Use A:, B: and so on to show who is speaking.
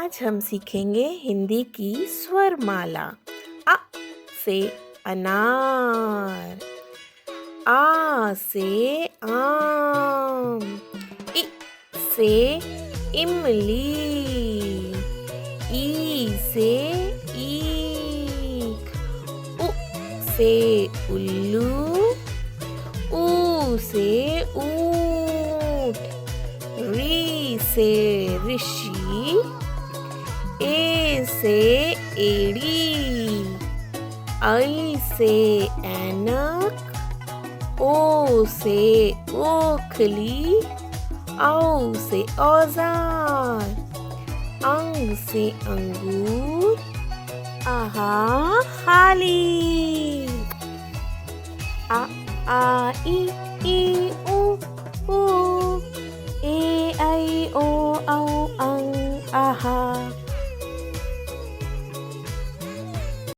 A: आज हम सीखेंगे हिंदी की स्वरमाला। अ से अनार, आ से आम, इ से इमली, ई से ईख, उ से उल्लू, ऊ से ऊंट, री से ऋषि, ए से एड़ी, आई से ऐनक, ओ से ओखली, औ से औजार, अंग से अंगूर, आहा खाली। आ ई ऊ, ए ऐ ओ औ औ आहा।